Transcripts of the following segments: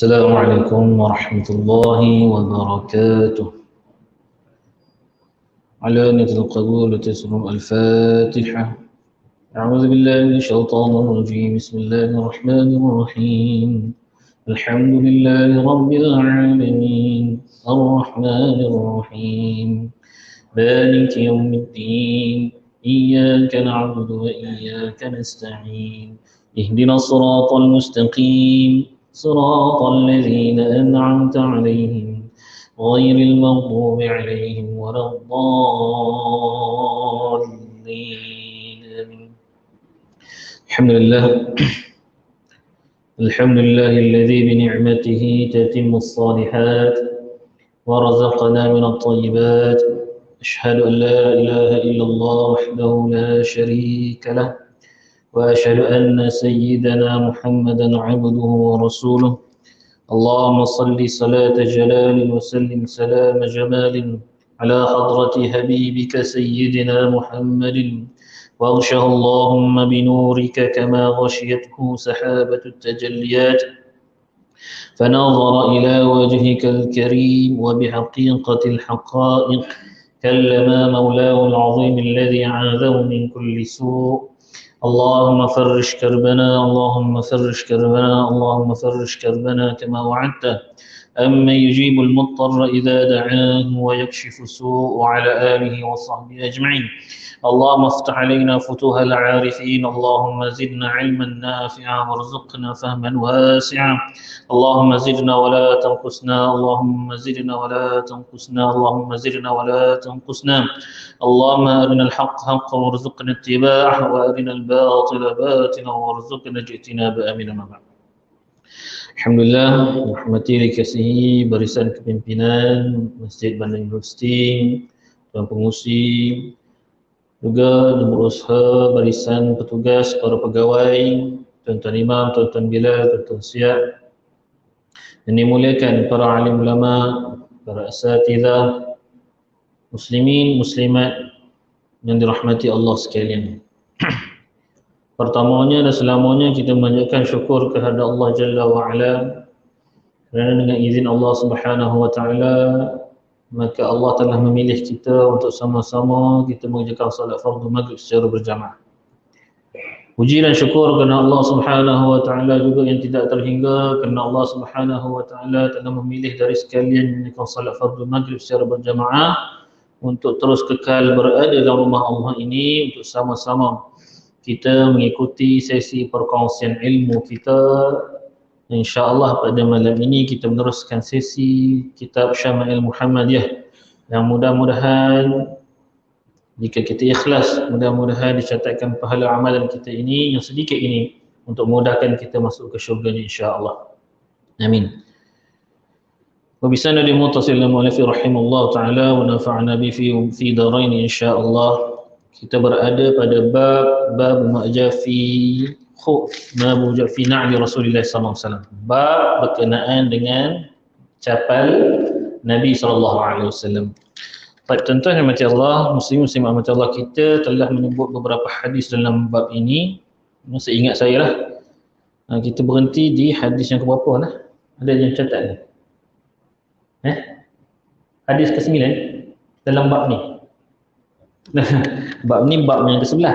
السلام عليكم ورحمة الله وبركاته. علامة القبول تسلم الفاتحة. أعوذ بالله من الشيطان الرجيم. بسم الله الرحمن الرحيم. الحمد لله رب العالمين الرحمن الرحيم مالك يوم الدين إياك نعبد وإياك نستعين اهدنا الصراط المستقيم صراط الذين أنعمت عليهم غير المغضوب عليهم ولا الضالين. الحمد لله الحمد لله الذي بنعمته تتم الصالحات ورزقنا من الطيبات. أشهد أن لا إله إلا الله وحده لا شريك له وأشهد أن سيدنا محمدا عبده ورسوله. اللهم صل صلاة جلال وسلم سلام جمال على حضرة حبيبك سيدنا محمد واغشه اللهم بنورك كما غشيته سحابة التجليات فنظر إلى وجهك الكريم وبحقيقة الحقائق كلم مولاه العظيم الذي عاذه من كل سوء. اللهم فرج كربنا اللهم فرج كربنا اللهم فرج كربنا كما وعدت أمن يجيب المضطر إذا دعاه ويكشف السوء وعلى آله وصحبه أجمعين. اللهم افتح علينا فتوح العارفين. اللهم زدنا علما نافعا وارزقنا فهما واسعا. اللهم زدنا ولا تنقصنا اللهم زدنا ولا تنقصنا اللهم زدنا ولا تنقصنا. اللهم أرنا الحق حقا وارزقنا اتباعه وأرنا الباطل باطلا وارزقنا اجتنابه. آمين. Alhamdulillah, rahmati dikasihi barisan kepimpinan Masjid Bandar Universiti, tuan pengusi, juga berusaha barisan petugas, para pegawai, tuan-tuan imam, tuan-tuan bilal, tuan-tuan siap, yang dimuliakan para alim ulama, para asatidzah, muslimin, muslimat yang dirahmati Allah sekalian. Pertamanya dan selamanya kita memanjatkan syukur kehadrat Allah Jalla wa'ala kerana dengan izin Allah Subhanahu wa ta'ala maka Allah telah memilih kita untuk sama-sama kita mengerjakan salat fardu maghrib secara berjamaah. Puji dan syukur kerana Allah Subhanahu wa ta'ala juga yang tidak terhingga kerana Allah Subhanahu wa ta'ala telah memilih dari sekalian mengerjakan salat fardu maghrib secara berjamaah untuk terus kekal berada dalam rumah Allah ini untuk sama-sama kita mengikuti sesi perkongsian ilmu kita. InsyaAllah pada malam ini kita meneruskan sesi kitab Syama'il Muhammadiyah yang mudah-mudahan jika kita ikhlas, mudah-mudahan dicatatkan pahala amalan kita ini yang sedikit ini untuk memudahkan kita masuk ke syurga insyaAllah. Amin. Wabisanadi mutasil mu'alafi rahimahullah ta'ala wa nafa'na fi darain insyaAllah. Kita berada pada bab ma'ja fi na'li Rasulullah sallallahu alaihi wasallam. Bab berkenaan dengan capal Nabi sallallahu alaihi wasallam. Baik, tuan-tuan yang mati Allah, muslim-muslim mati Allah, kita telah menyebut beberapa hadis dalam bab ini. Seingat saya lah, kita berhenti di hadis yang keberapa lah? Ada yang catat ni? Hadis ke-9 dalam bab ni. Bab ni bab yang ke-11.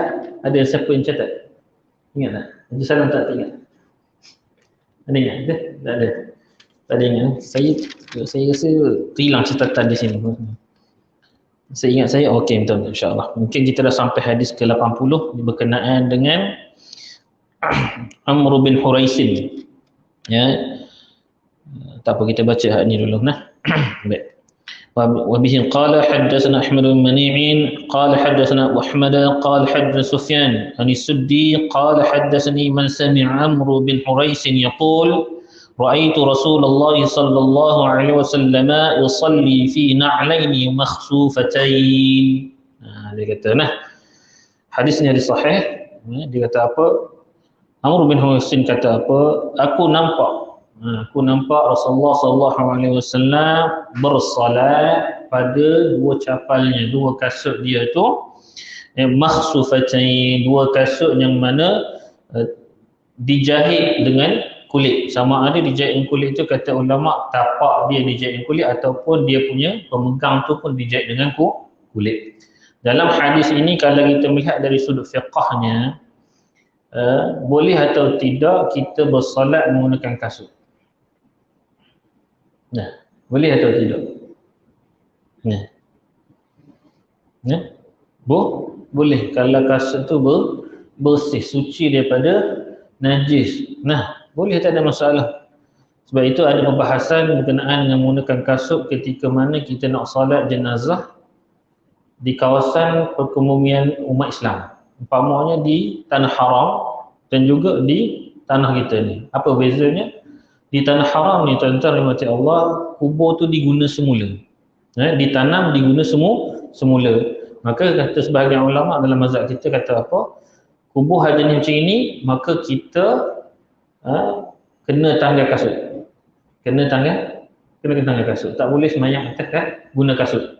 Ada siapa yang catat? Ingat tak? Haji Salam tak ingat? Ada ingat? Tak ada. Tak ada ingat. Saya rasa hilang catatan di sini. Saya ingat saya okey betul insya-Allah. Mungkin kita dah sampai hadis ke-80 berkenaan dengan Amr bin Huraisin. Ya. Tak apa kita baca hak ni dulu nah. Baik. وبه قال حدثنا أحمد بن منيع قال حدثنا أحمد قال حدث سفيان عن السدي قال حدثني من سمع عمرو بن حريث يقول رأيت رسول الله صلى الله عليه وسلم يصلي في نعلين مخصوفتين. Dia kata hadis ni hadis sahih. Dia kata apa? Amr bin Huraiz kata apa? Aku nampak Rasulullah sallallahu alaihi wasallam bersolat pada dua capalnya, dua kasut dia tu makhsufatain, dua kasut yang mana dijahit dengan kulit. Sama ada dijahit dengan kulit itu kata ulama tapak dia dijahit dengan kulit ataupun dia punya pemegang tu pun dijahit dengan kulit. Dalam hadis ini kalau kita melihat dari sudut fiqahnya, boleh atau tidak kita bersolat menggunakan kasut. Nah, boleh atau tidak? Nah, boleh kalau kasut tu bersih, suci daripada najis. Nah, boleh, tak ada masalah. Sebab itu ada pembahasan berkenaan dengan menggunakan kasut ketika mana kita nak solat jenazah di kawasan perkebumian umat Islam. Umpamanya di tanah haram dan juga di tanah kita ni. Apa bezanya? Di tanah haram ni tuan-tuan rahmati Allah, kubur tu diguna semula. Ditanam, diguna semula. Maka kata sebahagian ulama dalam mazhab kita kata apa? Kubur haji macam ini, maka kita kena tanggal kasut. Kena tanggal kasut. Tak boleh semayang atas guna kasut.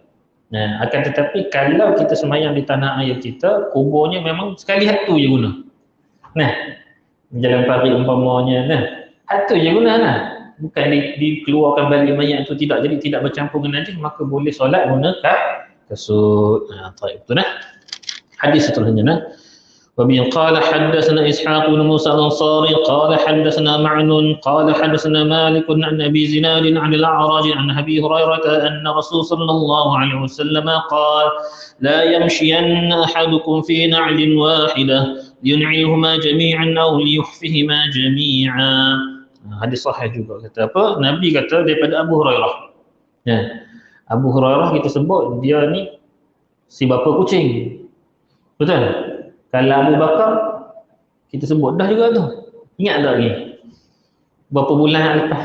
Nah, akan tetapi kalau kita semayang di tanah air kita, kuburnya memang sekali hatu je guna. Nah, jalan parit umpamanya, nah, hatu je guna nah. Bukan dikeluarkan balik mayat itu, tidak. Jadi tidak bercampur dengan najis, maka boleh solat guna kasut. Baik, betul nah. Hadis seterusnya nah. وبه قال حدثنا إسحاق بن موسى الأنصاري قال حدثنا معن قال حدثنا مالك عن أبي زناد عن الأعرج عن أبي هريرة أن رسول صلى الله عليه وسلم قال لا يمشين أحدكم في نعل واحدة لينعلهما جميعا أو ليحفهما جميعا. Hadis sahih juga. Kata apa? Nabi kata daripada Abu Hurairah. Ya. Abu Hurairah kita sebut dia ni si bapa kucing. Betul? Kalau Abu Bakar, kita sebut dah juga tu. Ingat tak lagi? Berapa bulan yang lepas?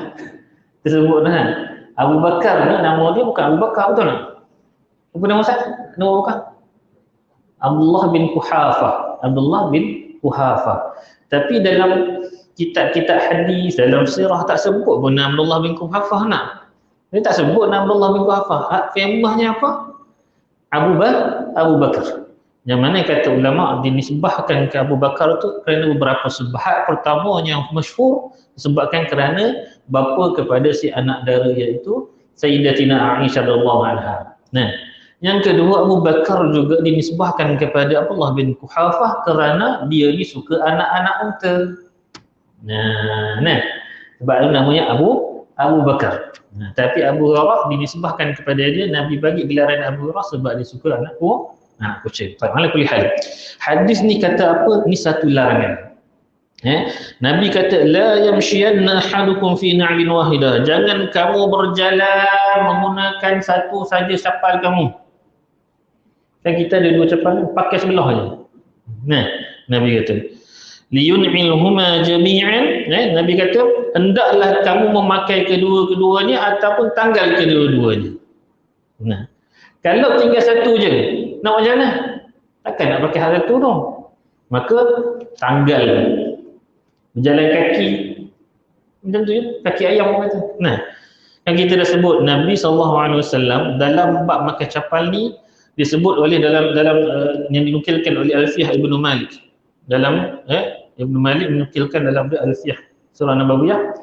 Kita sebut dah kan? Abu Bakar ni nama dia bukan Abu Bakar, betul tak? Apa nama Ustaz? Nama bukan? Abdullah bin Quhafah. Abdullah bin Quhafah. Tapi dalam kitab-kitab hadis, dalam sirah tak sebut pun nama Abdullah bin Quhafah nak. Dia tak sebut nama Abdullah bin Quhafah. Famahnya apa? Abu Bakar. Yang mana kata ulama dinisbahkan ke Abu Bakar tu kerana beberapa sebab. Pertama yang masyhur disebabkan kerana bapa kepada si anak dara iaitu Sayyidatina Aisyah radhiyallahu anha. Nah, yang kedua Abu Bakar juga dinisbahkan kepada Abdullah bin Quhafah kerana dia ni suka anak-anak unta. Nah, sebab itu namanya Abu Bakar. Nah, tapi Abu Hurairah dinisbahkan kepada dia, Nabi bagi gelaran Abu Hurairah sebab dia suka anak kucing. Ala kulli hal. Hadis ni kata apa? Ni satu larangan. Nabi kata la yamshiyanna ahadukum fi na'lin wahidah. Jangan kamu berjalan menggunakan satu saja capal kamu. Kan kita ada dua capal, pakai sebelah aja. Nah, Nabi kata liyun'ilhuma jami'an. Nabi kata hendaklah kamu memakai kedua-keduanya ataupun tanggal kedua-duanya. Nah, kalau tinggal satu je, nak macam mana? Takkan nak pakai hal satu tu. Maka tanggal. Berjalan kaki. Macam tu je. Kaki ayam orang kata. Nah, yang kita dah sebut Nabi SAW dalam bab makan capal ni disebut oleh dalam yang dinukilkan oleh Alfiyah Ibn Malik. Dalam Ibn Malik menukilkan dalam dia Alfiyah Surah Nabawiyah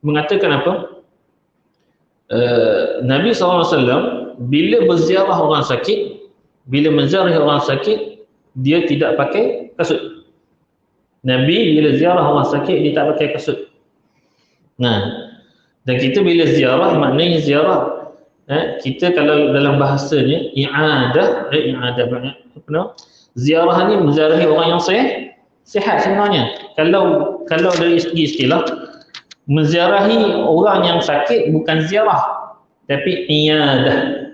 mengatakan apa? Nabi SAW bila berziarah orang sakit, bila menziarahi orang sakit, dia tidak pakai kasut. Nabi bila ziarah orang sakit, dia tak pakai kasut. Nah, dan kita bila ziarah, maknanya ziarah, kita kalau dalam bahasanya i'adah banyak apa nama? Ziarah ni menziarahi orang yang sihat sebenarnya. Kalau dari segi istilah, menziarahi orang yang sakit bukan ziarah, tapi iadah.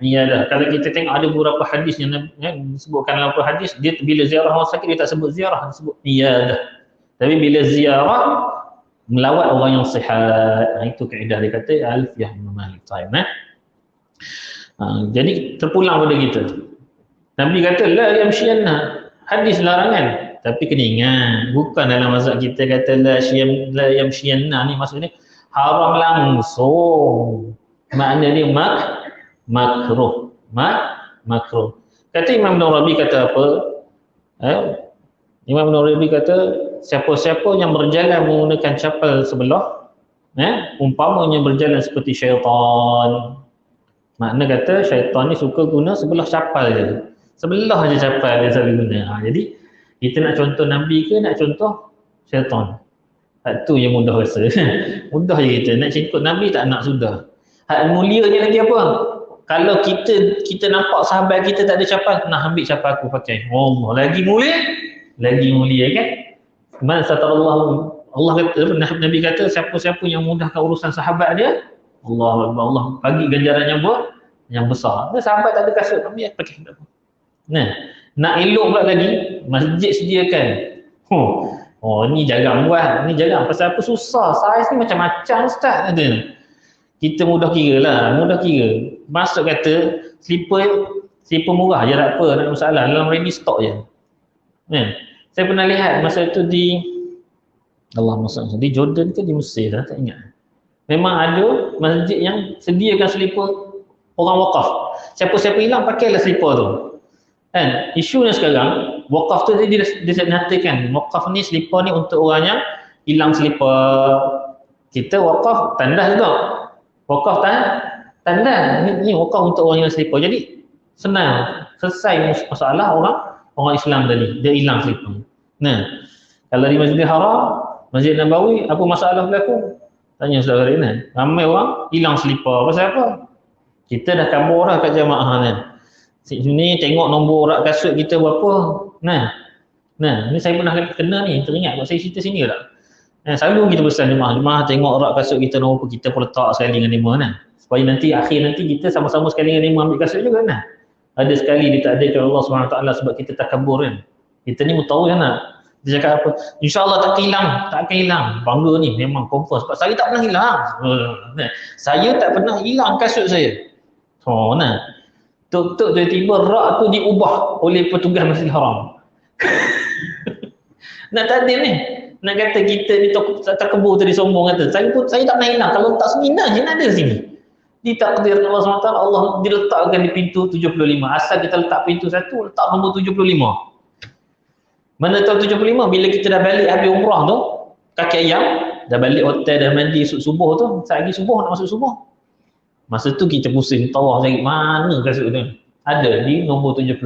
Iadah. Kalau kita tengok ada beberapa hadis yang disebutkan dalam beberapa hadis, dia bila ziarah orang sakit dia tak sebut ziarah, dia sebut iadah. Tapi bila ziarah melawat orang yang sihat, itu kaedah dia kata Alfiyah Ibn Malik. Jadi terpulang pada kita. Nabi kata la yamshiyanna, hadis larangan, tapi kena ingat bukan dalam mazhab kita kata la yamshiyanna ni maksudnya haram langsung. Makna dia makruh. Kata Imam Nawawi kata apa? Imam Nawawi kata siapa-siapa yang berjalan menggunakan chapel sebelah, umpamanya berjalan seperti syaitan. Makna kata syaitan ni suka guna sebelah chapel je. Sebelah je chapel dia selalu guna. Jadi kita nak contoh Nabi ke nak contoh syaitan? Tu yang mudah rasa. Mudah je kita nak ikut Nabi, tak nak sudah. Hak mulianya lagi apa? Kalau kita nampak sahabat kita tak ada chapel, nak ambil chapel aku pakai. Allah, lagi mulia kan? Man satarallahu, Allah kata, Nabi kata siapa-siapa yang mudahkan urusan sahabat dia, Allah bagi ganjaran yang besar. Dia sahabat tak ada kasut, ambil pakai. Nah, nak elok pula lagi, masjid sediakan. Ni jarang buat, ni jarang. Pasal apa susah? Saiz ni macam-macam ustaz kata. Kita mudah kira. Masuk kata slipper murah je, tak apa, tak ada masalah. Dalam ready stock je. Saya pernah lihat masa tu di Jordan ke di Mesir dah, tak ingat. Memang ada masjid yang sediakan slipper orang wakaf. Siapa-siapa hilang pakailah slipper tu. Kan? Isunya sekarang wakaf tu dia nyatakan wakaf ni slipper ni untuk orang yang hilang slipper. Kita wakaf tandas juga. Wakaf tandas ni wakaf untuk orang yang slipper. Jadi senang, selesai masalah orang Islam tadi, dia hilang slipper. Nah, kalau di Masjidil Haram, Masjid Nabawi, apa masalah berlaku? Tanya saudara ni. Ramai orang hilang slipper. Pasal apa? Kita dah kabur dah kat jamaah ni. Sini tengok nombor rak kasut kita berapa. Nah, ni saya pernah kena ni, teringat saya cerita sini tak? Selalu kita pesan jemaah tengok rak kasut kita nombor apa, kita pun letak sekali dengan lima kan. Supaya nanti kita sama-sama sekali dengan lima ambil kasut juga kan. Ada sekali dia tak ada kalau Allah SWT sebab kita takabur kan. Kita ni tahu kan nak. Dia cakap apa? InsyaAllah tak akan hilang. Bangga ni memang confirm sebab saya tak pernah hilang. Saya tak pernah hilang kasut saya. Tuk-tuk tiba-tiba rak tu diubah oleh petugas Masjidil Haram. Nak tadi ni, nak kata kita ni terkebur tadi sombong kata. Saya tak pernah hilang. Kalau tak semina je nak ada sini. Di takdir Allah SWT, Allah diletakkan di pintu 75. Asal kita letak pintu satu, letak nombor 75. Mana tahu 75 bila kita dah balik habis umrah tu, kaki ayam, dah balik hotel, dah mandi subuh tu, saat lagi subuh nak masuk subuh. Masa tu kita pusing tawah cari mana kasut tu. Ada di nombor 75.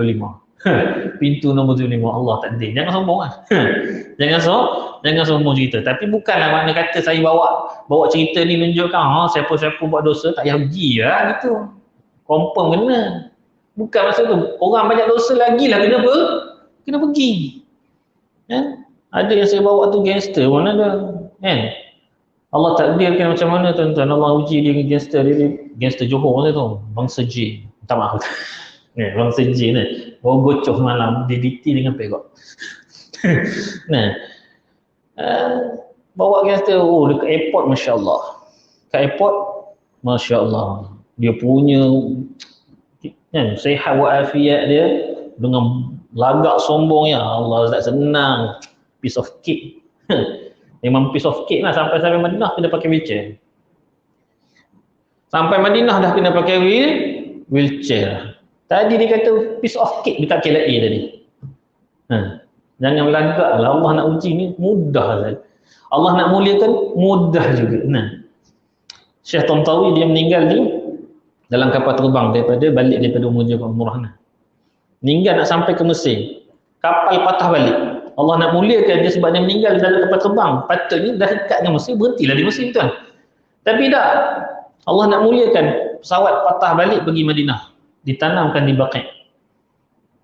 Pintu nombor 75. Allah takdir. Jangan sombong lah. Jangan sombong cerita. Tapi bukanlah makna kata saya bawa cerita ni menunjukkan siapa-siapa buat dosa tak payah pergi lah gitu. Confirm kena. Bukan maksud tu. Orang banyak dosa lagi lah kena pergi. Ada yang saya bawa tu gangster mana ada. Allah takdirkan macam mana tuan-tuan. Allah uji dia dengan gangster Johor tu. Bangsa J. Minta maaf. Bangsa J ni. Bawa gocoh malam. DDT dengan perak. Bawa gangster. Dekat airport Masya Allah. Kat airport Masya Allah. Dia punya sihat wa'afiat dia dengan lagak sombong ya Allah tak senang. Piece of cake. Memang piece of cake lah. Sampai Madinah kena pakai wheelchair. Sampai Madinah dah kena pakai wheelchair. Tadi dia kata piece of cake dekat KLA tadi. Jangan melagak lah. Allah nak uji ni mudah saja. Allah nak muliakan mudah juga. Syekh Tantawi dia meninggal dalam kapal terbang balik daripada umrah. Meninggal nak sampai ke Mesir. Kapal patah balik. Allah nak muliakan dia sebab dia meninggal dalam kapal terbang. Patutnya dah dekat dengan Mesir, berhentilah di Mesir tuan. Tapi tak. Allah nak muliakan, pesawat patah balik pergi Madinah. Ditanamkan di Baqi'.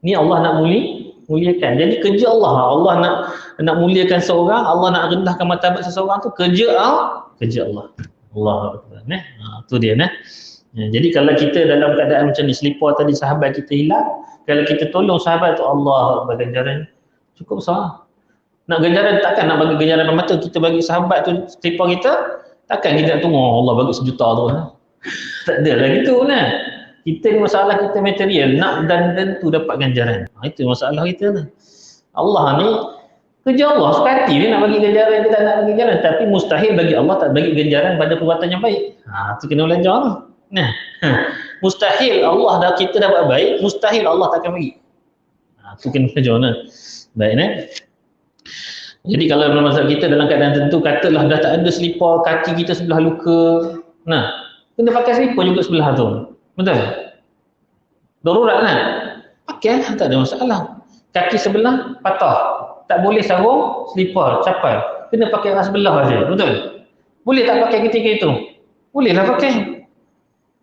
Ni Allah nak muliakan. Jadi kerja Allah. Allah nak muliakan seorang, Allah nak rendahkan martabat seseorang tu kerja Allah. Allah Akbar. Tu dia jadi kalau kita dalam keadaan macam ni, slipper tadi sahabat kita hilang, kalau kita tolong sahabat tu, Allah Akbar, ganjaran cukup besar. Nak ganjaran takkan nak bagi ganjaran mata kita bagi sahabat tu slipper kita, takkan kita nak tunggu Allah bagi 1 juta tu. Tak ada lah gitu lah. Kita ni masalah kita material, nak dan tentu dapat ganjaran. Itu masalah kita lah. Allah ni kerja Allah, sekati dia nak bagi ganjaran, dia tak nak bagi ganjaran, tapi mustahil bagi Allah tak bagi ganjaran pada perbuatan yang baik. Tu kena belajar lah. Mustahil Allah kita dah buat baik, mustahil Allah tak akan bagi. Tu kena belajar lah. Baik Jadi kalau dalam mazhab kita dalam keadaan tertentu, katalah dah tak ada selipar, kaki kita sebelah luka, nah, kena pakai selipar juga sebelah tu. Betul? Darurat kan? Pakai lah, tak ada masalah. Kaki sebelah patah, tak boleh sarung selipar, capai. Kena pakai arah sebelah saja. Betul? Boleh tak pakai ketika itu? Bolehlah pakai.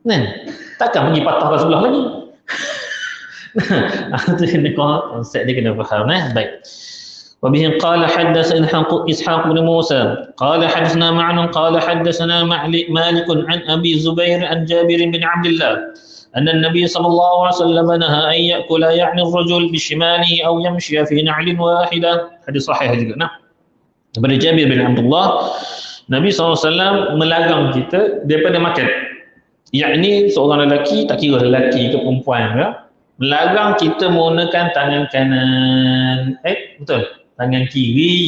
Nah, takkan pergi patah ke sebelah lagi. Itu konsep dia kena faham. Baik. وبه قال حدثنا إسحاق بن موسى قال حدثنا معن قال حدثنا مالك عن أبي زبير عن جابر بن عبد الله أن النبي صلى الله عليه وسلم نهى أن يأكل يعني الرجل بشماله أو يمشي في نعل واحدة. حديث صحيح juga. Nah, daripada Jabir bin Abdullah, Nabi SAW melarang kita daripada makan. Yakni seorang lelaki, tak kira lelaki ke perempuan ke, melarang kita menggunakan tangan kanan. Betul? Tangan kiri.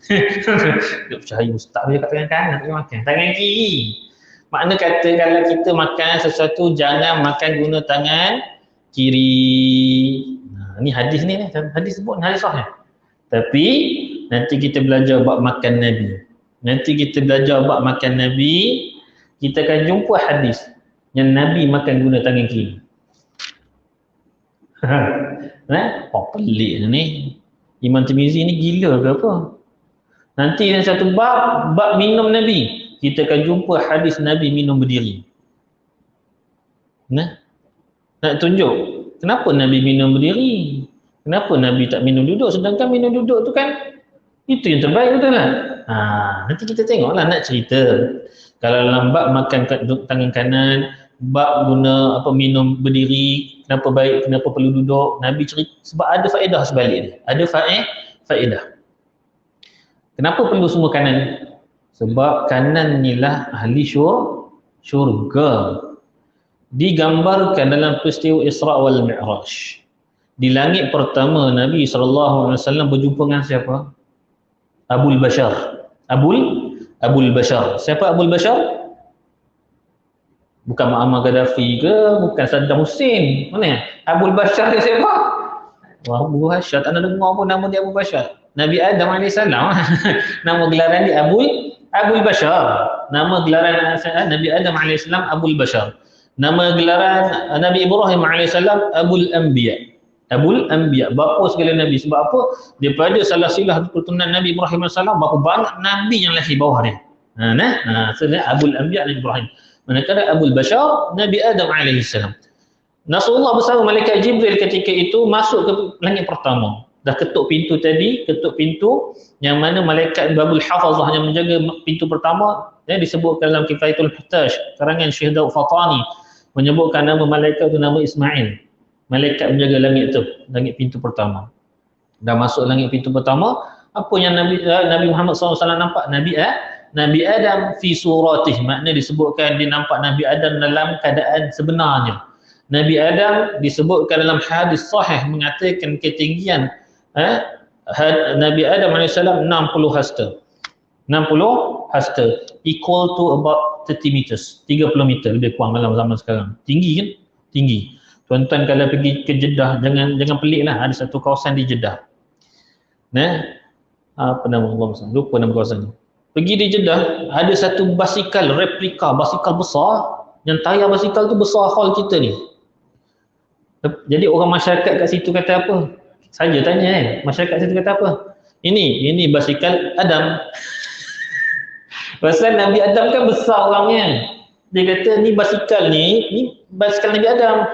Tak percaya ustaz dia kat tangan kanan dia makan. Tangan kiri. Makna kata kalau kita makan sesuatu, jangan makan guna tangan kiri. Ni hadis ni, hadis sebut hadis sahih. Tapi nanti kita belajar bab makan Nabi. Nanti kita belajar bab makan Nabi, kita akan jumpa hadis yang Nabi makan guna tangan kiri. Pelik ni. Imam Tirmizi ni gila ke apa? Nanti yang satu bab minum Nabi, kita akan jumpa hadis Nabi minum berdiri. Nak tunjuk kenapa Nabi minum berdiri, kenapa Nabi tak minum duduk, sedangkan minum duduk tu kan itu yang terbaik, betul tak? Nanti kita tengoklah, nak cerita kalau dalam bab makan tangan kanan, bab guna minum berdiri, kenapa baik, kenapa perlu duduk, Nabi cerita sebab ada faedah sebalik dia. Ada faedah. Kenapa perlu semua kanan? Sebab kanan inilah ahli syurga. Digambarkan dalam peristiwa Isra wal Mi'raj. Di langit pertama Nabi SAW berjumpa dengan siapa? Abul Bashar. Abul Bashar. Siapa Abul Bashar? Bukan Muammar Gaddafi ke, bukan Saddam Hussein. Mana? Abul Bashar dia siapa? Abu Bashar, tak nak dengar pun nama dia Abu Bashar. Nabi Adam AS. Nama gelaran dia Abul Bashar. Nama gelaran Nabi Adam AS Abul Bashar. Nama gelaran Nabi Ibrahim AS Abul Anbiya. Abul Anbiya, bapa segala Nabi. Sebab apa? Daripada salah silah keturunan Nabi Ibrahim AS, berapa banyak Nabi yang lahir bawah dia. Sebenarnya Abul Anbiya Nabi Ibrahim. Manakala Abul Bashar Nabi Adam AS. Rasulullah bersama malaikat Jibril ketika itu masuk ke langit pertama. Dah ketuk pintu tadi, ketuk pintu yang mana malaikat Babul Hafazah yang menjaga pintu pertama, disebutkan dalam Kifayatul Hutash, karangan Syekh Daud Fatani, menyebutkan nama malaikat itu nama Ismail. Malaikat menjaga langit itu, langit pintu pertama. Dah masuk langit pintu pertama, apa yang Nabi Muhammad SAW nampak? Nabi Adam fi suratih, makna disebutkan dia nampak Nabi Adam dalam keadaan sebenarnya. Nabi Adam disebutkan dalam hadis sahih mengatakan ketinggian Nabi Adam AS 60 hasta. 60 hasta equal to about 30 meters, 30 meter lebih kurang dalam zaman sekarang. Tinggi kan? Tinggi. Tuan-tuan kalau pergi ke Jeddah, jangan pelik lah, ada satu kawasan di Jeddah. Apa nama Allah? Lupa nama kawasan ni. Pergi di Jeddah, ada satu basikal replika, basikal besar, yang tayar basikal tu besar hall kita ni. Jadi orang masyarakat kat situ kata apa? Saya tanya masyarakat situ kata apa? Ini basikal Adam. Pasal Nabi Adam kan besar orangnya. Dia kata ni basikal ni basikal Nabi Adam.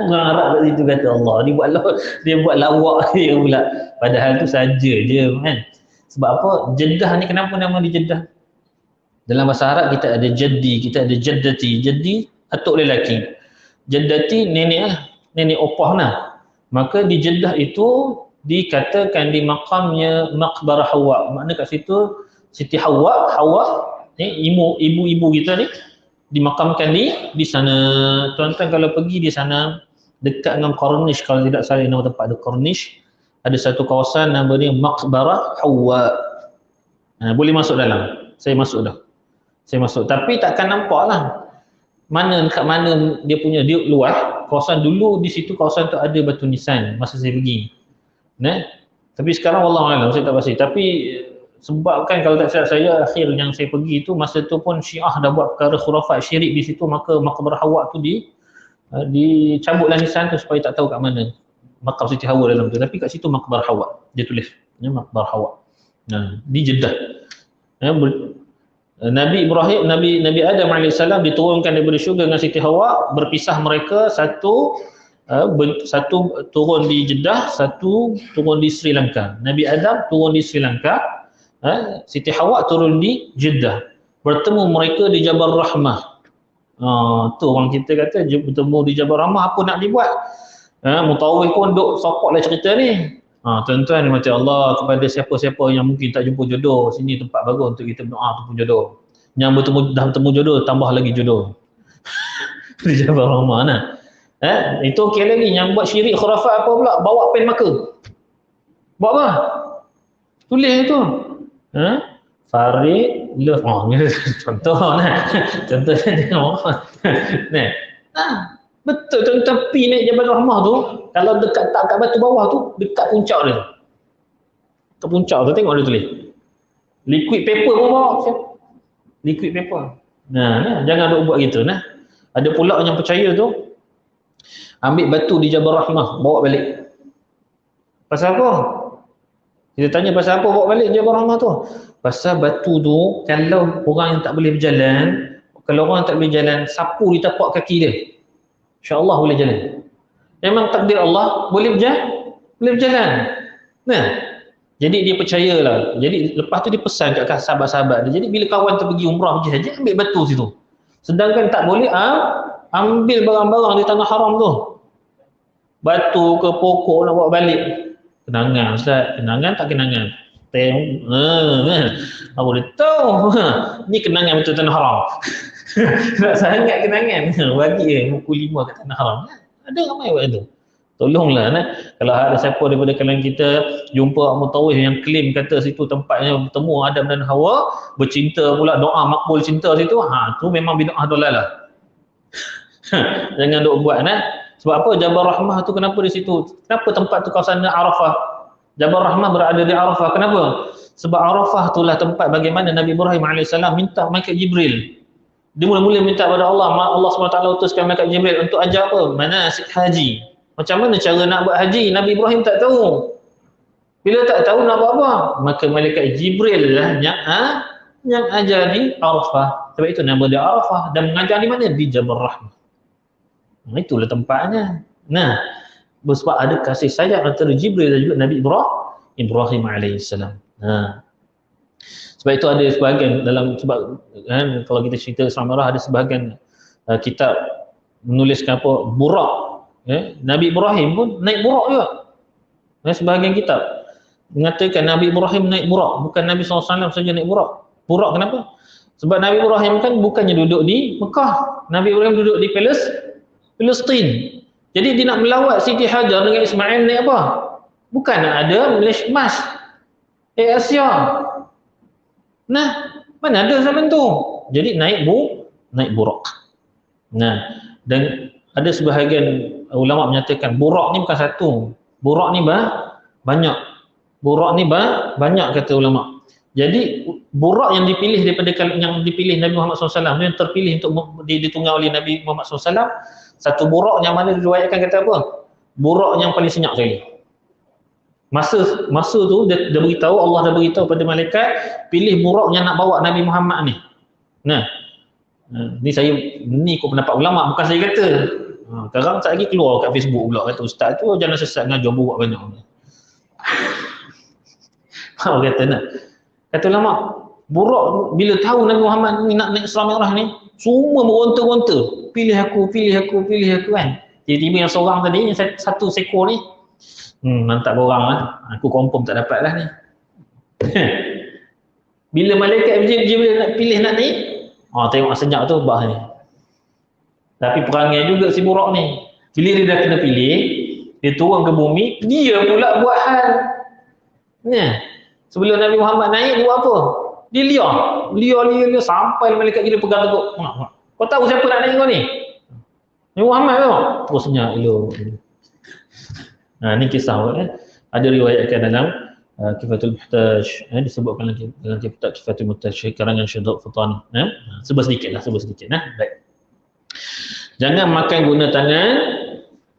Orang Arab kat situ kata Allah, dia buat lawak dia pula. Padahal tu saja je kan. Sebab apa? Jeddah ni kenapa nama dia Jeddah? Dalam bahasa Arab kita ada jaddi, kita ada jaddati. Jaddi atuk lelaki. Jaddati nenek opah lah. Maka di Jeddah itu dikatakan di makamnya Maqbarah Hawa. Makna kat situ Siti Hawa ni ibu-ibu kita ni dimakamkan di sana. Tuan-tuan kalau pergi di sana dekat dengan Corniche, kalau tidak salah nama tempat ada Corniche, ada satu kawasan nama dia Maqbarah Hawa. Boleh masuk dalam. Saya masuk tapi takkan nampak lah kat mana dia punya, dia luas. Kawasan dulu di situ, kawasan tu ada batu nisan masa saya pergi. Tapi sekarang wallahualam saya tak pasti. Tapi sebab kan kalau tak silap saya akhir yang saya pergi tu masa tu pun Syiah dah buat perkara khurafat syirik di situ, maka makam Hawa tu dicabutlah nisan tu supaya tak tahu kat mana makam Siti Hawa dalam tu. Tapi kat situ makam Hawa dia tulis, ya, makam Hawa. Di Jeddah. Nabi Ibrahim, Nabi Adam alaihissalam diturunkan daripada syurga dengan Siti Hawa, berpisah mereka, satu turun di Jeddah, satu turun di Sri Lanka. Nabi Adam turun di Sri Lanka, Siti Hawa turun di Jeddah. Bertemu mereka di Jabal Rahmah. Tu orang kita kata bertemu di Jabal Rahmah, apa nak dibuat? Mutawif pun duk sokoklah cerita ni. Tuan-tuan mati Allah, kepada siapa-siapa yang mungkin tak jumpa jodoh, sini tempat bagus untuk kita berdoa untuk jodoh. Yang dah bertemu jodoh, tambah lagi jodoh. Di Jabal Rahmah nah. Itu okey lagi. Yang buat syirik khurafat apa pula? Bawa pen marker. Buat apa? Tulis itu. Farid Love. Contoh nah. Contoh tengok. Betul tu, tepi naik Jabal Rahmah tu, kalau dekat tak kat batu bawah tu, dekat puncak dia. Ke puncak tu tengok dia tulis. Liquid paper pun bawa. Liquid paper. Jangan duk buat gitu nah. Ada pula yang percaya tu ambil batu di Jabal Rahmah, bawa balik. Pasal apa? Kita tanya pasal apa bawa balik Jabal Rahmah tu? Pasal batu tu kalau orang yang tak boleh berjalan, kalau orang tak boleh jalan, sapu di tapak kaki dia, InsyaAllah boleh jalan. Memang takdir Allah boleh berjalan. Jadi dia percayalah. Jadi lepas tu dia pesan kat sahabat-sahabat dia. Jadi bila kawan tu pergi umrah pergi saja, ambil batu situ. Sedangkan tak boleh ambil barang-barang di tanah haram tu. Batu ke pokok nak bawa balik. Kenangan Ustaz, kenangan tak kenangan. Apa boleh tahu. Ni kenangan betul tanah haram. Tak sangat kenangan. Bagi buku 5 kat tanah haram. Ada ramai buat itu. Tolonglah kalau ada siapa daripada kalangan kita jumpa mutawif yang klaim kata situ tempatnya bertemu Adam dan Hawa, bercinta pula, doa makbul cinta situ, tu memang bid'ah dolalah. Jangan duk buat Sebab apa? Jabal Rahmah tu kenapa di situ? Kenapa tempat tu kawasan Arafah? Jabal Rahmah berada di Arafah. Kenapa? Sebab Arafah itulah tempat bagaimana Nabi Ibrahim AS minta malaikat Jibril. Dia mula-mula minta pada Allah SWT utuskan malaikat Jibril untuk ajar apa? Manasik haji. Macam mana cara nak buat haji? Nabi Ibrahim tak tahu. Bila tak tahu nak buat apa? Maka malaikat Jibril lah yang ajar di Arafah. Sebab itu nama dia Arafah. Dan mengajar di mana? Di Jabal Rahmah. Itulah tempatnya. Sebab ada kasih sayang antara Jibril dan juga Nabi Ibrahim AS. Sebab itu ada sebahagian dalam, sebab kalau kita cerita Islam Merah ada sebahagian kitab menuliskan apa, burak. Nabi Ibrahim pun naik burak juga. Sebahagian kitab mengatakan Nabi Ibrahim naik burak, bukan Nabi SAW saja naik burak. Burak kenapa? Sebab Nabi Ibrahim kan bukannya duduk di Mekah. Nabi Ibrahim duduk di Palestin. Jadi dia nak melawat Siti Hajar dengan Ismail naik apa? Bukan nak ada Malaysia Mas Asia. Mana ada zaman tu. Jadi naik burak. Dan ada sebahagian ulama menyatakan burak ni bukan satu. Burak ni banyak. Burak ni banyak kata ulama. Jadi burak yang dipilih daripada yang dipilih Nabi Muhammad SAW, yang terpilih untuk ditunggang oleh Nabi Muhammad SAW, satu burak yang mana diriwayatkan kata apa? Burak yang paling senyap sekali. Masa tu dia beritahu, Allah dah beritahu pada malaikat, pilih burak yang nak bawa Nabi Muhammad ni. Ni kau pendapat ulama, bukan saya kata. Sekarang tak lagi keluar kat Facebook pula kata ustaz tu jangan sesat ngajar burak banyak. Kata ulama, burak bila tahu Nabi Muhammad ni nak naik Isra Mi'raj ni, semua meronta-ronta. Pilih aku kan. Tiba-tiba yang seorang tadi, yang satu sekor ni, mantap orang aku confirm tak dapat lah ni. Bila malaikat Jibril nak pilih nak ni, tengok senyap tu bah ni. Tapi perangai juga si burak ni. Bila dia dah kena pilih, dia turun ke bumi, dia pula buat hal. Sebelum Nabi Muhammad naik, dia buat apa? Dia liar sampai malaikat Jibril pegang teguk. Kau tahu siapa nak naik kau ni? Nabi Muhammad tu. Terus senyap elok. Ni kisah ada riwayatkan dalam Kifatul Muhtaj, disebutkan dalam kitab Kifatul Muhtaj karangan Syekh Fatani. Sebut sedikit. Baik. Jangan makan guna tangan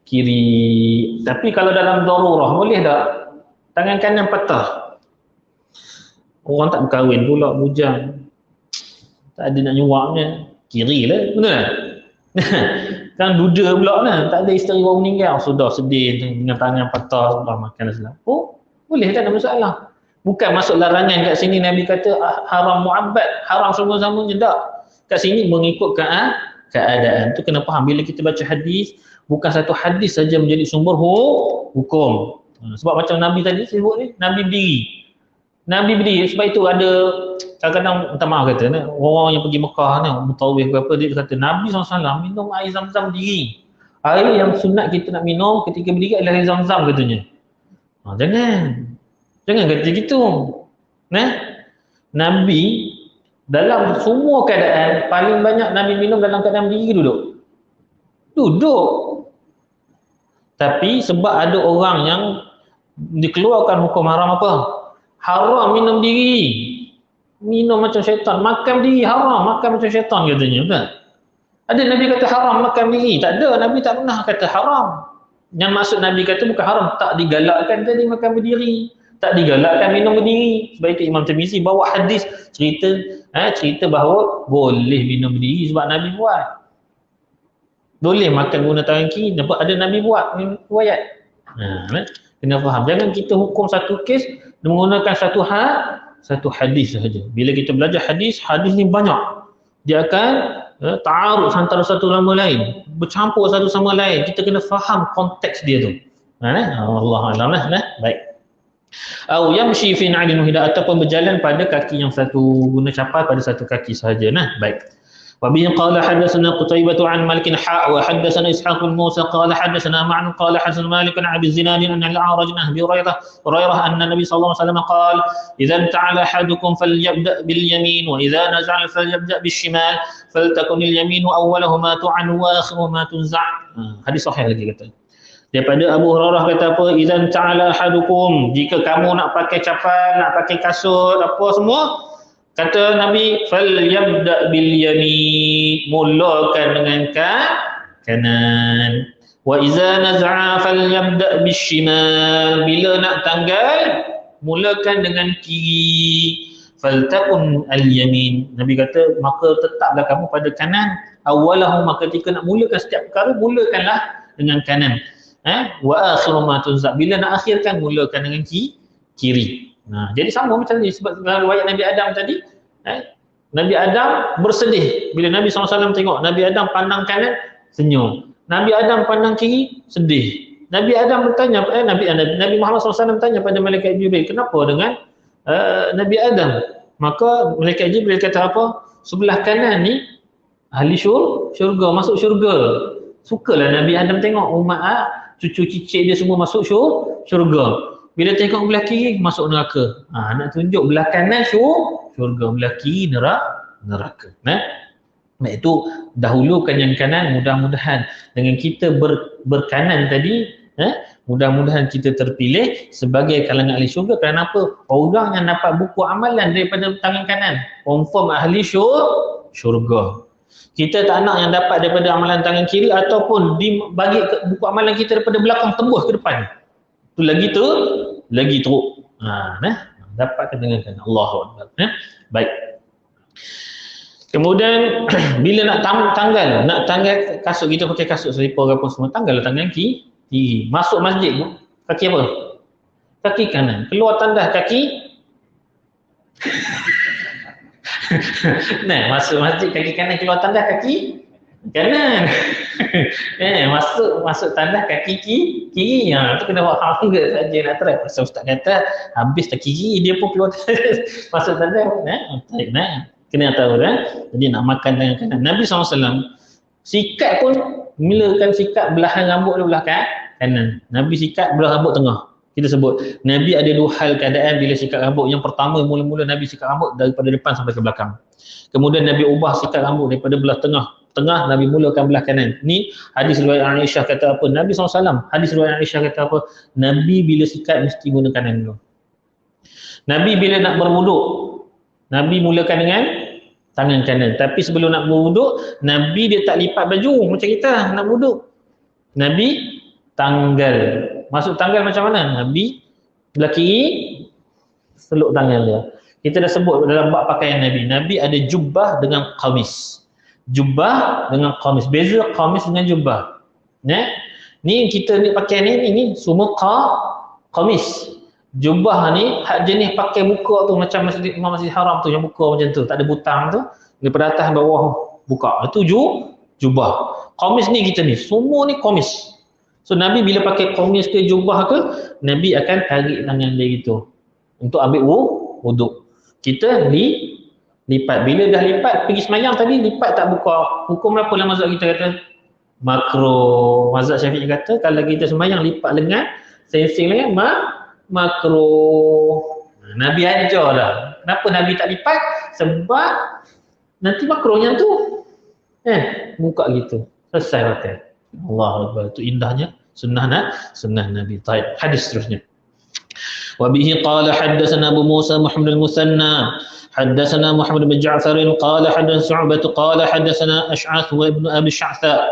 kiri. Tapi kalau dalam darurah boleh tak? Tangan kanan patah. Orang tak berkahwin pula, bujang. Tak ada nak nyuapnya. Kiri lah, betul tak? Kan duda pula lah. Tak ada isteri baru meninggal. Sudah sedih dengan tangan patah. Sudah makan dan selama. Boleh tak, ada masalah. Bukan masuk larangan kat sini Nabi kata haram mu'abbad, haram semua-semuanya, tak. Kat sini mengikut keadaan. Tu kena faham bila kita baca hadis, bukan satu hadis saja menjadi sumber hukum. Sebab macam Nabi tadi sebut ni, Nabi berdiri. Sebab itu ada kadang-kadang, minta maaf kata, orang yang pergi Mekah ni, mutawif ke apa, dia kata Nabi SAW minum air zam-zam berdiri. Air yang sunat kita nak minum ketika berdiri adalah air zam-zam katanya. Jangan kata gitu. Nabi dalam semua keadaan paling banyak Nabi minum dalam keadaan berdiri duduk. Tapi sebab ada orang yang dikeluarkan hukum haram apa? Haram minum diri. Minum macam syaitan, makan diri haram, makan macam syaitan katanya, betul? Ada Nabi kata haram makan diri? Tak ada, Nabi tak pernah kata haram. Yang maksud Nabi kata bukan haram, tak digalakkan tadi makan berdiri, tak digalakkan minum berdiri. Sebab itu Imam Tirmizi bawa hadis cerita bahawa boleh minum berdiri sebab Nabi buat. Boleh makan guna tangan kiri, nampak ada Nabi buat riwayat. Kena faham. Jangan kita hukum satu kes menggunakan satu hadis sahaja. Bila kita belajar hadis ni banyak. Dia akan ta'arud antara satu sama lain, bercampur satu sama lain. Kita kena faham konteks dia tu. Allah alam lah. Baik. Au yamshi fi na'lin wahida, ataupun berjalan pada kaki yang satu, guna capal pada satu kaki sahaja. Baik. Wa bihi qala hadatsana Qutaibah an Malik wa hadatsana Ishaq bin Musa qala hadatsana Ma'an qala hadatsana Malik an Abi Zinad an al-A'raj an Abi Hurairah anna Nabi sallallahu alaihi wasallam qala idza ta'ala ahadukum falyabda bil yamin wa idza naz'a falyabda bis shimal faltakun al yamin awwaluhuma tu'an wa akhiruhuma tunza'. Hadis sahih lagi kata. Daripada Abu Hurairah kata apa? Idzan ta'ala ahadukum, jika kamu nak pakai capal, nak pakai kasut, apa semua, kata Nabi, falyabda bil yamin, mulakan dengan kanan. Wa idza naz'a falyabda bis shimal, bila nak tanggal, mulakan dengan kiri. Faltakun al yamin, Nabi kata maka tetaplah kamu pada kanan. Awwalahu, maka ketika nak mulakan setiap perkara, mulakanlah dengan kanan. Wa akhiru ma tunza, bila nak akhirkan mulakan dengan kiri. Jadi sama macam ni, sebab dalam riwayat Nabi Adam tadi, Nabi Adam bersedih bila Nabi SAW tengok. Nabi Adam pandang kanan senyum, Nabi Adam pandang kiri sedih. Nabi Adam bertanya, Nabi Muhammad SAW tanya pada malaikat Jibril, kenapa dengan Nabi Adam? Maka malaikat Jibril kata apa? Sebelah kanan ni ahli syurga, masuk syurga. Sukalah Nabi Adam tengok umat cucu cicit dia semua masuk syurga. Bila tengok belah kiri, masuk neraka. Nak tunjuk belah kanan syurga, belah kiri neraka. Itu dahulukan yang kanan. Mudah-mudahan dengan kita berkanan tadi, mudah-mudahan kita terpilih sebagai kalangan ahli syurga. Kerana apa? Orang yang dapat buku amalan daripada tangan kanan, confirm ahli syurga. Kita tak nak yang dapat daripada amalan tangan kiri, ataupun dibagi buku amalan kita daripada belakang tembus ke depan. Itu lagi teruk. Dapatkan dengan kanan. Allahu Akbar. Baik. Kemudian bila nak tanggal kasut, kita pakai kasut selipar apa semua, tanggallah tangan kiri. Masuk masjid kaki apa? Kaki kanan. Keluar tandas kaki masuk masjid kaki kanan, keluar tandas kaki kanan. Masuk tandas kaki kiri. Tu kena buat hafal ke saja nak try. Pasal ustaz kata habis tak kiri dia pun keluar masuk tandas. Kena tahu Jadi nak makan tangan kanan. Nabi SAW sikat pun mulakan sikat belahan rambut dia belah kanan. Nabi sikat belah rambut tengah. Kita sebut Nabi ada dua hal keadaan bila sikat rambut. Yang pertama, mula-mula Nabi sikat rambut daripada depan sampai ke belakang. Kemudian Nabi ubah sikat rambut daripada belah tengah Nabi mulakan belah kanan. Ni hadis riwayat Aisyah kata apa? Nabi SAW, hadis riwayat Aisyah kata apa? Nabi bila sikat mesti guna kanan dulu. Nabi bila nak berwuduk, Nabi mulakan dengan tangan kanan. Tapi sebelum nak berwuduk, Nabi dia tak lipat baju macam kita nak wuduk. Nabi tanggal. Masuk tanggal macam mana? Nabi belah kiri seluk tangan dia. Kita dah sebut dalam bab pakaian Nabi. Nabi ada jubbah dengan qamis. Jubbah dengan qamis. Beza qamis dengan jubbah. Ni kita ni pakaian ni semua qamis. Jubbah ni hak jenis pakai buka tu macam Masjid Haram tu yang buka macam tu, tak ada butang tu, daripada atas bawah buka. Itu jubbah. Qamis ni kita ni, semua ni qamis. So Nabi bila pakai qamis ke jubbah ke, Nabi akan tarik tangan dia gitu untuk ambil wuduk. Kita lipat. Bila dah lipat pergi semayang tadi, lipat tak buka. Hukum apa lah mazhab kita kata? Makruh. Mazhab Syafi'i kata kalau kita semayang lipat lengan, sensing lengan makruh. Nabi ajar dah. Kenapa Nabi tak lipat? Sebab nanti makruhnya tu. Buka gitu. Selesai pakai. Allahu Akbar. Itu indahnya sunnah Nabi. Baik, hadis seterusnya. Wa bihi qala haddatsana Abu Musa Muhammad al-Musanna haddatsana Muhammad bin Ja'far qala haddatsana Syu'bah qala haddatsana Ash'ath wa ibn Abi Sya'tha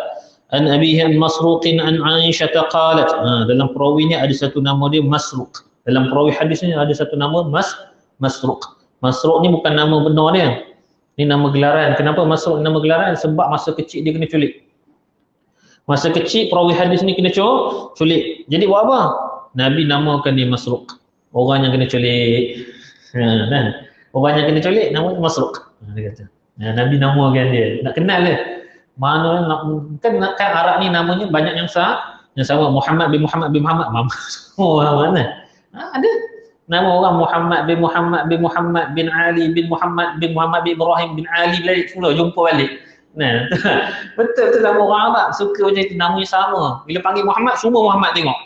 an abihi an Masruq an Aisyah qalat. Dalam perawi ni ada satu nama dia Masruq. Dalam perawi hadis ni ada satu nama Masruq. Masruq ni bukan nama benar dia. Ni nama gelaran. Kenapa Masruq nama gelaran? Sebab masa kecil dia kena culik. Masa kecil perawi hadis ni kena culik. Jadi buat apa? Nabi namakan dia Masruq. Orang yang kena culik. Orang yang kena culik namanya Masruq. Dia kata. Nabi namakan dia. Nak kenal dia. Mana kan Arab ni namanya banyak yang sama. Muhammad bin Muhammad bin Muhammad. Mana? Ada nama orang Muhammad bin Muhammad bin Muhammad bin Ali bin Muhammad bin Muhammad bin Ibrahim bin Ali balik pula jumpa balik. Betul nama orang Arab suka macam itu, namanya sama. Bila panggil Muhammad semua Muhammad tengok.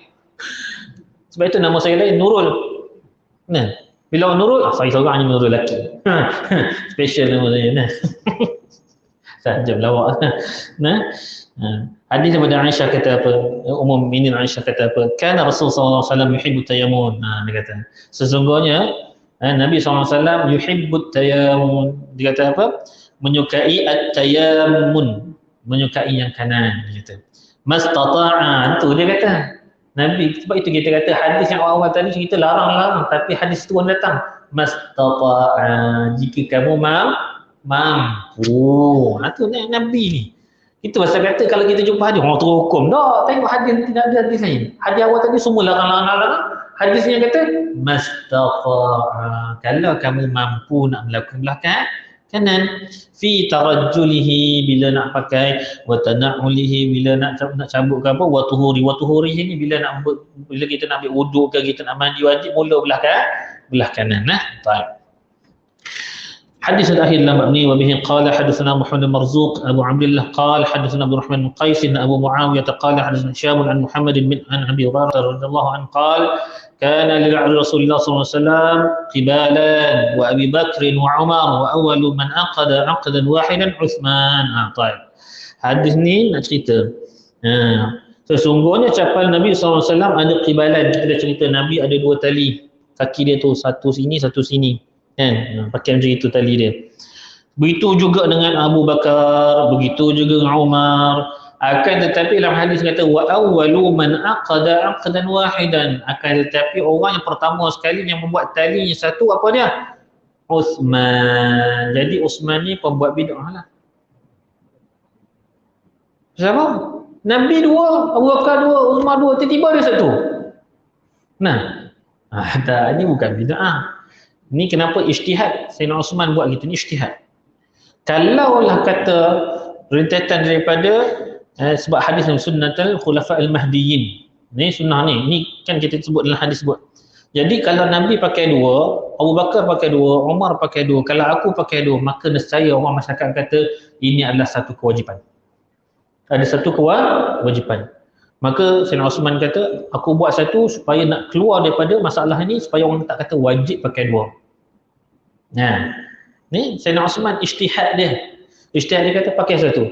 Sebab itu nama saya lain Nurul. Bila orang Nurul, saya seorang hanya Nurul lelaki. Special nama saya. Saja lawak. Hadis daripada Aisyah kata apa? Ummul Mukminin Aisyah kata apa? Kana Rasulullah SAW yuhibbu tayammun. Dia kata, sesungguhnya Nabi SAW yuhibbu tayammun. Dia kata apa? Menyukai at-tayammun, menyukai yang kanan. Dia kata mastata'a, tu dia kata Nabi. Sebab itu kita kata hadis yang awal tadi kita larang, tapi hadis tu pun datang mastata'a, jika kamu mampu. Itu Nabi ni. Itu pasal kata kalau kita jumpa hadis orang terhukum. Tak, tengok hadis tidak ada hadis lain. Hadis awal tadi semua larang. Hadisnya kata mastata'a, kalau kamu mampu nak melakukan belakang kanan, fi tarajjulihi, bila nak pakai, wa tana'ulihi, bila nak cabut ke apa, wa tuhurihi ni bila kita nak ambil wuduk ke, kita nak mandi wajib mula belah kanan. Baik. حديث الأخير المبني وبه قال حدثنا محمد مرزوق أبو عبد الله قال حدثنا عبد الرحمن بن قيس أبو معاوية قال حدثنا هشام عن محمد عن أبي هريرة رضي الله عنه قال كان لرسول الله صلى الله عليه وسلم قبالان وأبي بكر وعمر وأول من عقدا واحدا عثمان. طيب. Hadis ni nak cerita. Sesungguhnya capal Nabi SAW ada qibalan. Kita dah cerita Nabi ada dua tali kaki dia tu, satu sini satu sini. Pakai macam itu tali dia. Begitu juga dengan Abu Bakar, begitu juga dengan Umar. Akan tetapi dalam hadis kata wa awwalu man aqada aqdan wahidan. Akan tetapi orang yang pertama sekali yang membuat tali satu apa dia? Uthman. Jadi Uthman ni pembuat bid'ah lah. Siapa? Nabi dua, Abu Bakar dua, Umar dua, tiba-tiba dia satu. Tak, ini bukan bid'ah. Ni kenapa ijtihad? Sayyidina Uthman buat gitu, ni ijtihad. Kalaulah kata rentetan daripada sebab hadis sunnatul khulafa'il mahdiyyin. Ni sunnah ni kan kita sebut dalam hadis sebut. Jadi kalau Nabi pakai dua, Abu Bakar pakai dua, Umar pakai dua, kalau aku pakai dua, maka nescaya orang masyarakat kata ini adalah satu kewajipan. Ada satu kewajipan. Maka Sayyidina Uthman kata, aku buat satu supaya nak keluar daripada masalah ni, supaya orang tak kata wajib pakai dua. Ni Sayyidina Uthman ijtihad dia. Ijtihad dia kata pakai satu.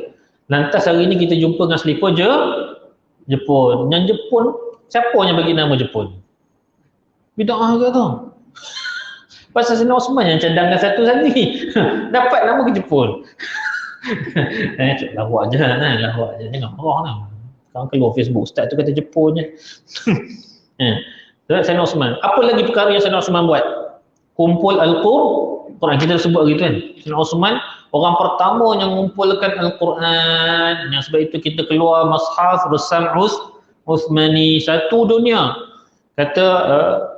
Lantas hari ni kita jumpa dengan selipar Jepun. Yang Jepun, siapa yang bagi nama Jepun? Bid'ah ke tu? Pasal Sayyidina Osman yang cadangkan satu tadi. Dapat nama ke Jepun. Lawak je lah, lawak je. Jangan marah lah. Sekarang keluar Facebook, ustaz tu kata Jepun je. Sayyidina Osman. Apa lagi perkara yang Sayyidina Osman buat? Kumpul Al-Quran. Kita sebut gitu kan. Sayyidina Osman orang pertama yang mengumpulkan Al-Quran. Yang sebab itu kita keluar Mushaf Rusam Uthmani, satu dunia. Kata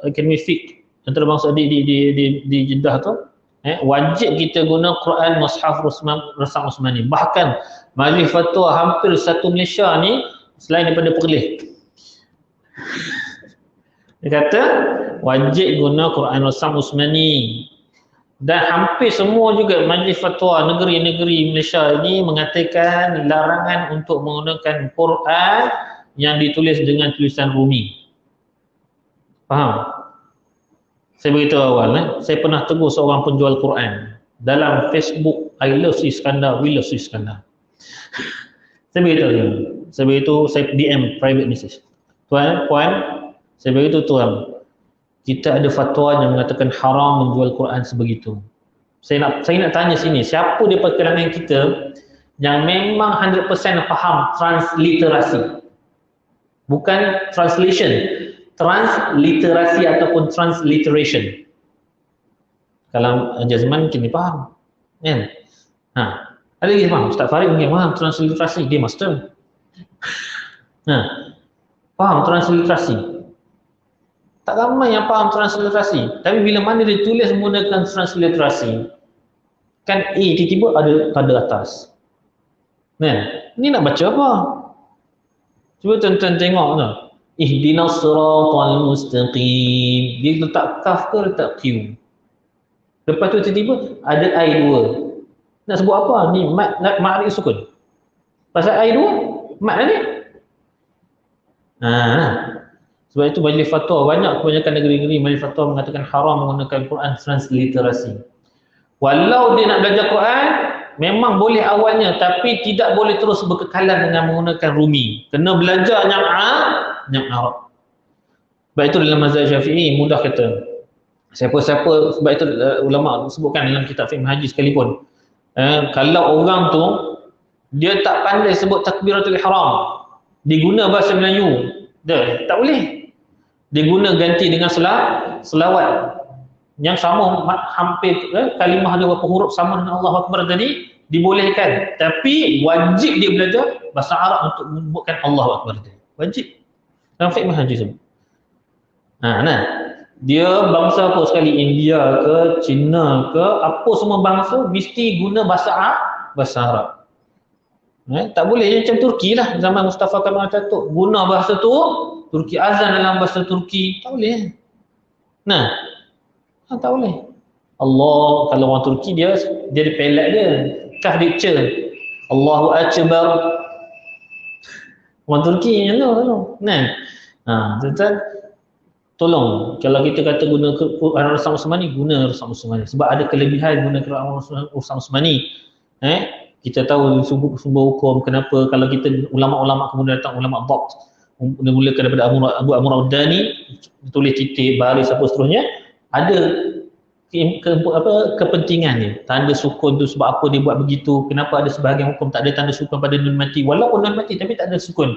Akademi Fiqh antarabangsa di Jeddah tu, wajib kita guna Quran Mushaf Rusam Uthmani. Bahkan majlis fatwa hampir satu Malaysia ni selain daripada Perlis, dia kata wajib guna Quran Rusam Uthmani. Dan hampir semua juga majlis fatwa negeri-negeri Malaysia ini mengatakan larangan untuk menggunakan Quran yang ditulis dengan tulisan Rumi. Faham? Saya beritahu awal, saya pernah tegur seorang penjual Quran dalam Facebook, I love Sri Iskandar, we love Sri Iskandar. Saya beritahu dia. Saya beritahu, saya DM private message. Tuan, puan, saya beritahu tuan, kita ada fatwa yang mengatakan haram menjual Quran sebegitu. Saya nak tanya sini, siapa di kalangan kita yang memang 100% faham transliterasi? Bukan translation, transliterasi ataupun transliteration. Kalau Jazman mungkin dia faham. Kan? Ada lagi faham? Ustaz Farid mungkin faham transliterasi, dia master. Faham transliterasi? Tak ramai yang faham transliterasi. Tapi bila mana dia tulis menggunakan transliterasi, kan tiba-tiba ada tanda atas. Ini nak baca apa? Cuba tuan-tuan tengok tu. Ihdinas siratal mustaqim. Dia letak kaf ke letak Q. Lepas tu tiba-tiba ada I2. Nak sebut apa? Ni ma'rif sukun. Pasal I2, mat ni. Sebab itu majlis fatwa, kebanyakan negeri-negeri majlis fatwa mengatakan haram menggunakan Quran transliterasi. Walau dia nak belajar Quran, memang boleh awalnya, tapi tidak boleh terus berkekalan dengan menggunakan Rumi. Kena belajar yang Arab. Sebab itu dalam mazhab Syafi'i mudah kata. Siapa-siapa, sebab itu ulama sebutkan dalam kitab fiqh haji sekalipun. Kalau orang tu dia tak pandai sebut takbiratul ihram, diguna bahasa Melayu, tak boleh. Dia guna ganti dengan selawat yang sama, hampir kalimah ada berapa huruf sama dengan Allahu Akbar tadi, dibolehkan. Tapi wajib dia belajar bahasa Arab untuk menyebutkan Allahu Akbar tadi. Wajib. Dalam fiqh haji sebut. Dia bangsa apa sekali, India ke, Cina ke, apa semua bangsa mesti guna bahasa Arab. Tak boleh macam Turki lah, zaman Mustafa Kemal Atatürk guna bahasa tu Turki, azan dalam bahasa Turki, tak boleh. Tak boleh. Allah, kalau orang Turki dia ada pelat dia, kaf dia ce, Allahu Akbar. Orang Turki yang tu. Tuan-tuan, tolong kalau kita kata guna Quran Rusam Uthmani, guna Rusam Uthmani. Sebab ada kelebihan guna Quran Rusam Uthmani. Kita tahu sumber hukum kenapa kalau kita ulama-ulama kemudian datang ulama dhabt, mulakan daripada Abu Amr Ad-Dani, tulis titik baris apa seterusnya, ada kepentingannya. Tanda sukun tu sebab apa dia buat begitu, kenapa ada sebahagian hukum tak ada tanda sukun pada nun mati, walaupun nun mati tapi tak ada sukun.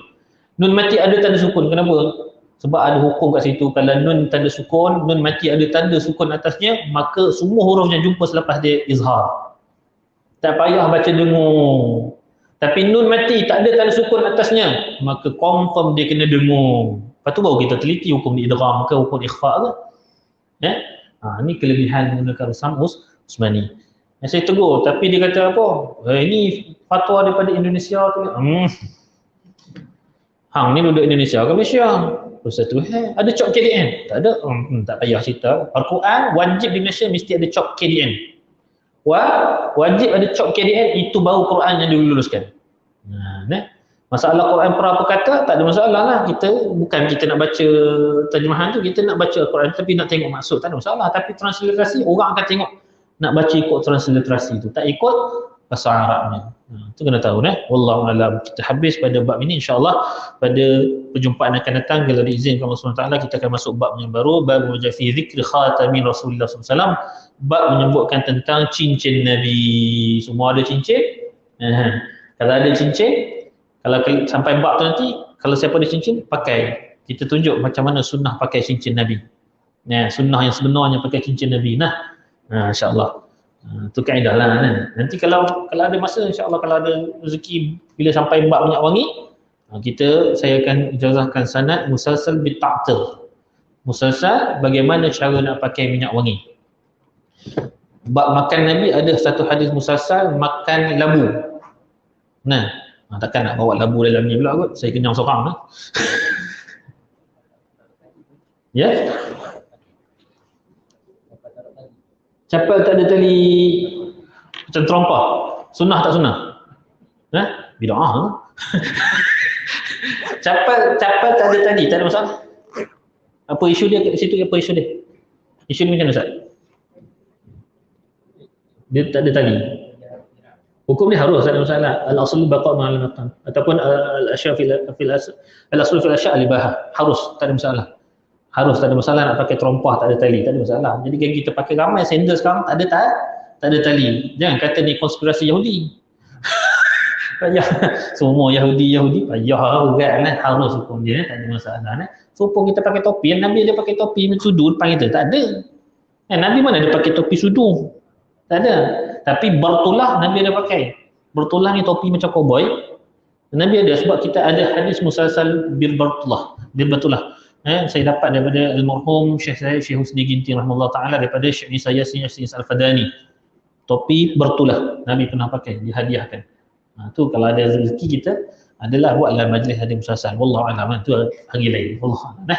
Nun mati ada tanda sukun, kenapa? Sebab ada hukum kat situ, kalau nun tanda sukun, nun mati ada tanda sukun atasnya, maka semua huruf yang jumpa selepas dia izhar. Tak payah baca dengung. Tapi nun mati tak ada tanda sukun atasnya, maka confirm dia kena dengung. Lepas tu baru kita teliti hukum idgham ke hukum ikhfa ke. Ini kelebihan menggunakan Rusam Uthmani. Saya tegur, tapi dia kata apa? Ini fatwa daripada Indonesia tu. Hang ni duduk Indonesia ke Malaysia? Terus satu, ada cop KDN? Tak ada. Tak payah cerita. Al-Quran wajib di Malaysia mesti ada cop KDN. Wajib ada cop KDN, itu baru Quran yang diluluskan. Masalah Quran per apa kata, tak ada masalah lah. Bukan kita nak baca terjemahan tu, kita nak baca Quran tapi nak tengok maksud, tak ada masalah. Tapi transliterasi, orang akan tengok nak baca ikut transliterasi tu, tak ikut bahasa Arabnya. Itu kena tahu. Wallahu a'lam. Kita habis pada bab ini, insya-Allah pada perjumpaan akan datang, bila diizinkan Allah SWT, kita akan masuk bab yang baru, bab fi zikri khatamin Rasulullah SAW, bab menyebutkan tentang cincin Nabi. Semua ada cincin? Kalau ada cincin, kalau sampai bab tu nanti, kalau siapa ada cincin, pakai. Kita tunjuk macam mana sunnah pakai cincin Nabi. Sunnah yang sebenarnya pakai cincin Nabi. InsyaAllah. Itu kaedah lah kan. Nanti kalau ada masa, insyaAllah kalau ada rezeki, bila sampai bab minyak wangi, saya akan ijazahkan sanad musalsal bita'til. Musalsal bagaimana cara nak pakai minyak wangi. Bab makan Nabi ada satu hadis musalsal makan labu. Takkan nak bawa labu dalam ni pula kot. Saya kenyang seorang. Ya? Capal tak ada tali macam terompah. Sunnah tak sunnah? Bid'ah. Capal tak ada tali, tak ada masalah. Apa isu dia kat situ? Apa isu dia? Isu ni macam mana Ustaz? Dia tak ada tali. Hukum ni harus, tak ada masalah. Al-aslu baqa' ma'al maqam. Ataupun al-asya' al-aslu fil asya' al-ibahah. Harus, tak ada masalah. Harus, tak ada masalah nak pakai terompah, tak ada tali, tak ada masalah. Jadi kan kita pakai ramai sandal sekarang tak ada tali. Jangan kata ni konspirasi Yahudi. Payah. Semua Yahudi payah berat lah. Harus hukum dia, tak ada masalah. Supaya kita pakai topi, Nabi dia pakai topi sudu depan kita, tak ada. Nabi mana dia pakai topi sudu? Tak ada. Tapi bertulah Nabi ada pakai. Bertulah ni topi macam cowboy. Nabi ada, sebab kita ada hadis musalsal bir bertulah. Saya dapat daripada almarhum Syekh Husni Ginti rahimahullah taala, daripada Syekh Isa Yasin Al-Fadani. Topi bertulah Nabi pernah pakai, dihadiahkan. Tu kalau ada rezeki kita adalah buatlah majlis hadis musalsal. Wallahu a'lam. Tu hari lain. Wallahu a'lam.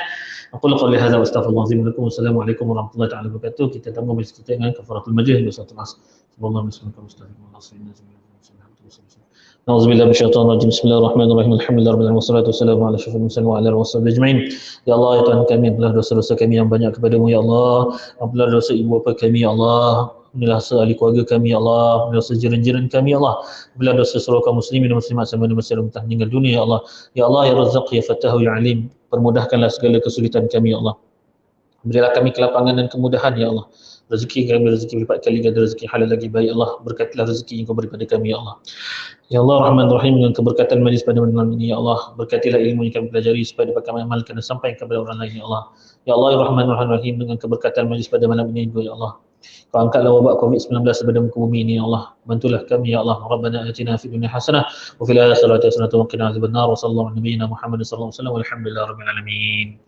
Aku qouli hadza wa astaghfirullahalazim. Wassalamualaikum warahmatullahi taala wabarakatuh. Kita tambah majlis kita dengan kafaratul majlis dosa teras. Subhanallah Nauzubillah minasyaitonirrajim. Bismillahirrahmanirrahim. Alhamdulillahirabbil alamin wassalatu wassalamu ala asyrofil mursalin wa ala alihi washabihi ajmain. Ya Allah, ya Tuhan kami, ampunilah dosa-dosa kami yang banyak kepadamu ya Allah. Ampunilah dosa ibu bapa kami ya Allah. Ampunilah dosa ahli keluarga kami ya Allah. Ampunilah dosa jiran-jiran kami ya Allah. Ampunilah dosa seluruh kaum muslimin dan muslimat sama ada masih dalam meninggal dunia ya Allah. Ya Allah, ya Razzaq, ya Fattahu, ya Alim. Permudahkanlah segala kesulitan kami ya Allah. Berilah kami kelapangan dan kemudahan ya Allah. Rezeki kami rezeki berlipat kali ganda, rezeki halal lagi baik Allah. Berkatilah rezeki yang kau beri pada kami ya Allah. Ya Allah, Rahman Rahim, dengan keberkatan majlis pada malam ini ya Allah. Berkatilah ilmu yang kami pelajari supaya dapat kami amalkan dan sampaikan kepada orang lain ya Allah. Ya Allah, ya Rahman Rahim, dengan keberkatan majlis pada malam ini ya Allah. Kau angkatlah wabak COVID-19 daripada muka bumi ini ya Allah. Bantulah kami ya Allah. Rabbana atina fid dunya hasanah wa fil akhirati hasanah wa qina adzabannar. Wa sallallahu ala nabiyyina Muhammad sallallahu alaihi wasallam. Walhamdulillahirabbil alamin.